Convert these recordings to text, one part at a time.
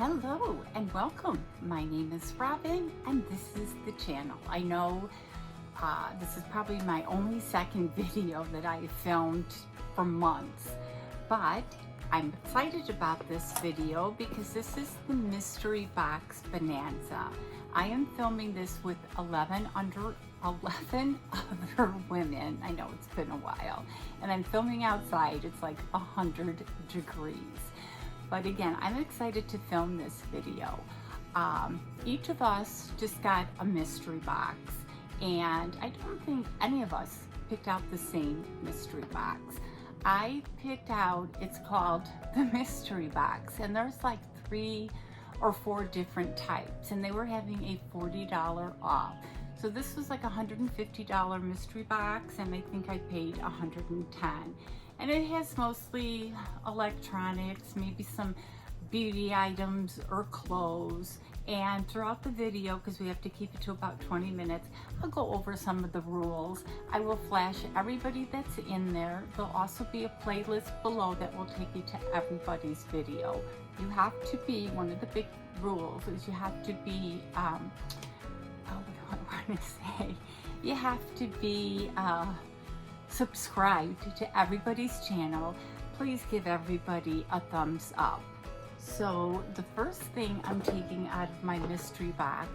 Hello and welcome. My name is Robyn and this is the channel. I know this is probably my only second video that I filmed for months, but I'm excited about this video because this is the mystery box bonanza. I am filming this with 11 other women. I know it's been a while, and I'm filming outside. It's like 100 degrees. But again, I'm excited to film this video. Each of us just got a mystery box, and I don't think any of us picked out the same mystery box. I picked out, it's called the mystery box, and there's like 3 or 4 different types, and they were having a $40 off. So this was like a $150 mystery box, and I think I paid $110. And it has mostly electronics, maybe some beauty items or clothes. And throughout the video, because we have to keep it to about 20 minutes, I'll go over some of the rules. I will flash everybody that's in there. There'll also be a playlist below that will take you to everybody's video. You have to be, one of the big rules is you have to be, what do I want to say? You have to be, subscribed to everybody's channel. Please give everybody a thumbs up. So the first thing I'm taking out of my mystery box,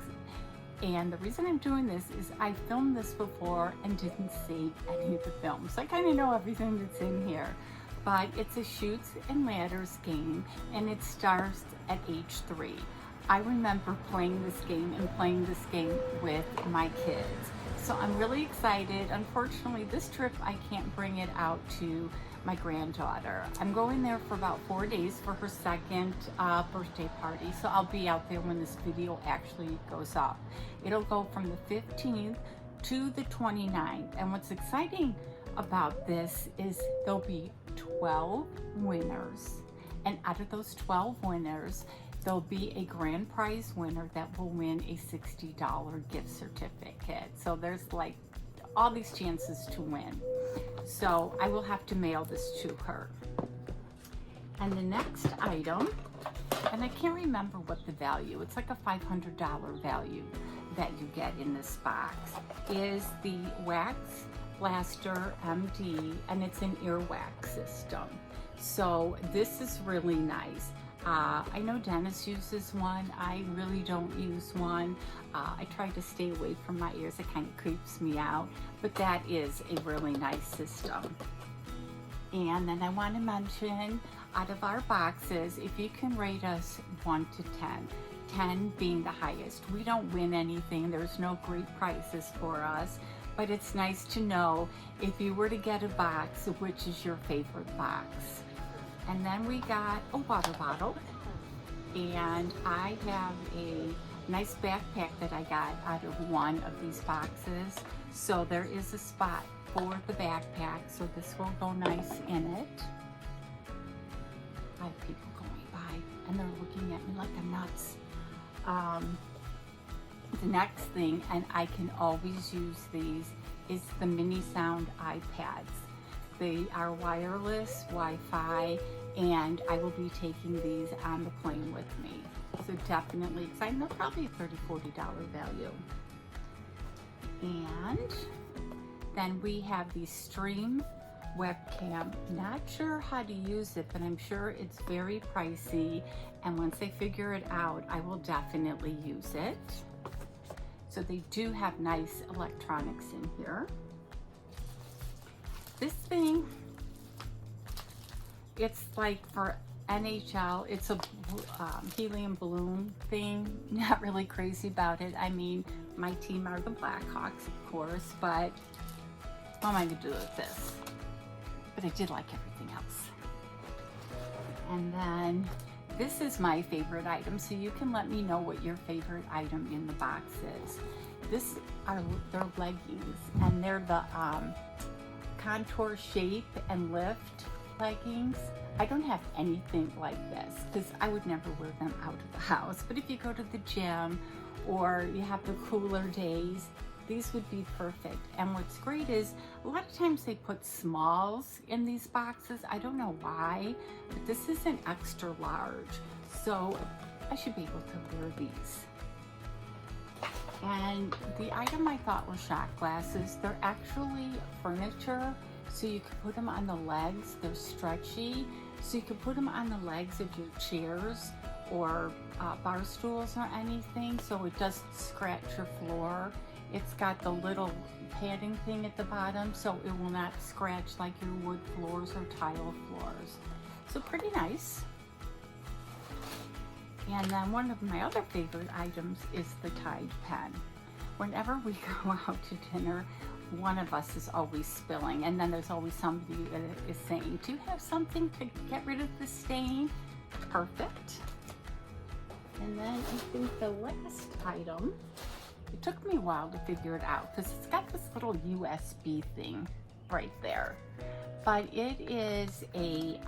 and the reason I'm doing this is I filmed this before and didn't save any of the films, so I kind of know everything that's in here. But it's a Chutes and Ladders game, and it starts at age 3. I remember playing this game with my kids. So I'm really excited. Unfortunately, this trip I can't bring it out to my granddaughter. I'm going there for about 4 days for her second birthday party. So I'll be out there when this video actually goes up. It'll go from the 15th to the 29th. And what's exciting about this is there'll be 12 winners. And out of those 12 winners, there'll be a grand prize winner that will win a $60 gift certificate. So there's like all these chances to win. So I will have to mail this to her. And the next item, and I can't remember what the value, it's like a $500 value that you get in this box, is the Wax Blaster MD, and it's an earwax system. So this is really nice. I know Dennis uses one. I really don't use one. I try to stay away from my ears. It kind of creeps me out, but that is a really nice system. And then I want to mention, out of our boxes, if you can rate us 1 to 10, 10 being the highest. We don't win anything. There's no great prizes for us, but it's nice to know if you were to get a box, which is your favorite box. And then we got a water bottle, and I have a nice backpack that I got out of one of these boxes. So there is a spot for the backpack, so this will go nice in it. I have people going by and they're looking at me like I'm nuts. The next thing, and I can always use these, is the mini sound iPads. They are wireless, Wi-Fi, and I will be taking these on the plane with me. So definitely excited. They're probably a $30, $40 value. And then we have the Stream webcam. Not sure how to use it, but I'm sure it's very pricey. And once I figure it out, I will definitely use it. So they do have nice electronics in here. This thing, it's like for NHL, it's a helium balloon thing. Not really crazy about it. I mean, my team are the Blackhawks, of course, but what am I gonna do with this? But I did like everything else. And then this is my favorite item, so you can let me know what your favorite item in the box is. They're leggings, and they're the contour shape and lift leggings. I don't have anything like this because I would never wear them out of the house, but if you go to the gym or you have the cooler days, these would be perfect. And what's great is a lot of times they put smalls in these boxes. I don't know why, but this is an extra large. So I should be able to wear these. And the item I thought were shot glasses. They're actually furniture, so you can put them on the legs. They're stretchy, so you can put them on the legs of your chairs or bar stools or anything, so it doesn't scratch your floor. It's got the little padding thing at the bottom, so it will not scratch like your wood floors or tile floors. So pretty nice. And then one of my other favorite items is the Tide pen. Whenever we go out to dinner, one of us is always spilling, and then there's always somebody that is saying, do you have something to get rid of the stain? Perfect. And then I think the last item, it took me a while to figure it out because it's got this little USB thing right there, but it is a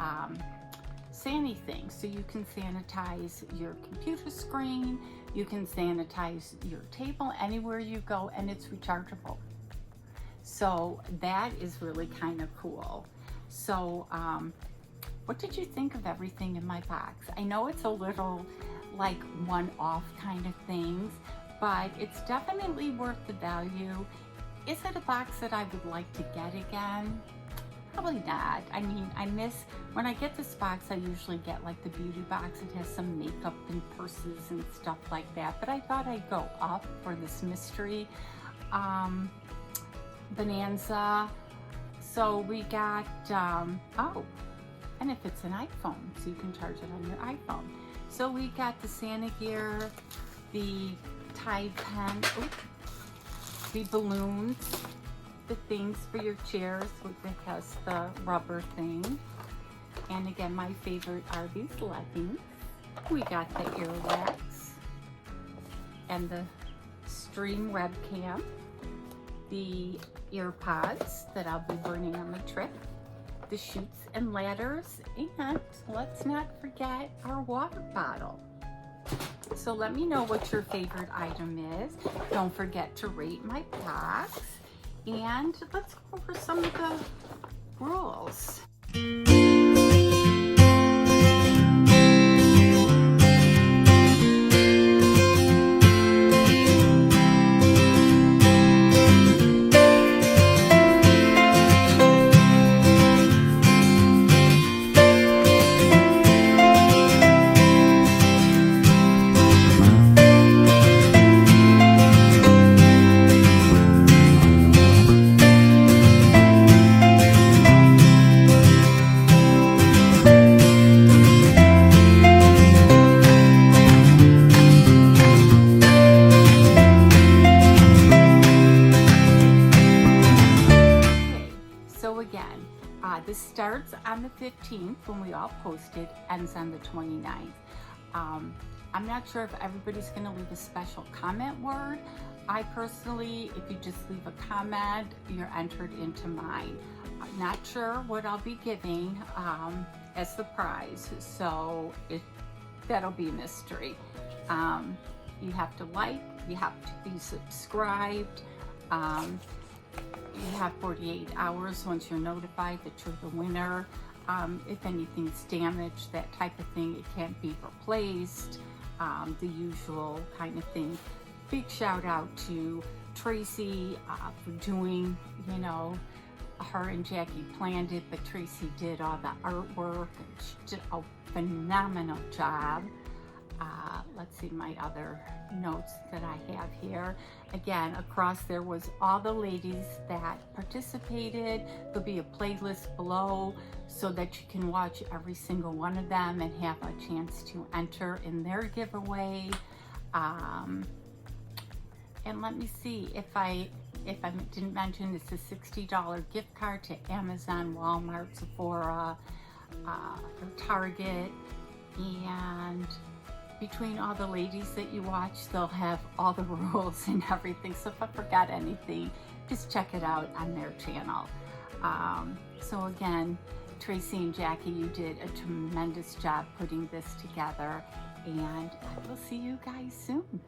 Sani thing, so you can sanitize your computer screen, you can sanitize your table anywhere you go, and it's rechargeable. So that is really kind of cool. So what did you think of everything in my box? I know it's a little like one-off kind of things, but it's definitely worth the value. Is it a box that I would like to get again? Probably not. I mean, when I get this box, I usually get like the beauty box. It has some makeup and purses and stuff like that, but I thought I'd go up for this mystery Bonanza. So we got, oh, and if it's an iPhone, so you can charge it on your iPhone. So we got the Santa gear, the Tide pen, the balloons, the things for your chairs, which has the rubber thing. And again, my favorite are these leggings. We got the earwax and the Stream webcam, the ear pods that I'll be burning on my trip, the chutes and ladders, and let's not forget our water bottle. So let me know what your favorite item is. Don't forget to rate my box, and let's go over some of the rules. This starts on the 15th when we all posted, ends on the 29th. I'm not sure if everybody's going to leave a special comment word. I personally, if you just leave a comment, you're entered into mine. I'm not sure what I'll be giving as the prize, so that'll be a mystery. You have to like, you have to be subscribed. You have 48 hours once you're notified that you're the winner. If anything's damaged, that type of thing, it can't be replaced. The usual kind of thing. Big shout out to Tracy for doing, you know, her and Jackie planned it, but Tracy did all the artwork, and she did a phenomenal job. Let's see my other notes that I have here. Again, across there was all the ladies that participated. There'll be a playlist below so that you can watch every single one of them and have a chance to enter in their giveaway. And let me see if I didn't mention, it's a $60 gift card to Amazon, Walmart, Sephora, or Target. And between all the ladies that you watch, they'll have all the rules and everything. So if I forgot anything, just check it out on their channel. So again, Tracy and Jackie, you did a tremendous job putting this together, and I will see you guys soon.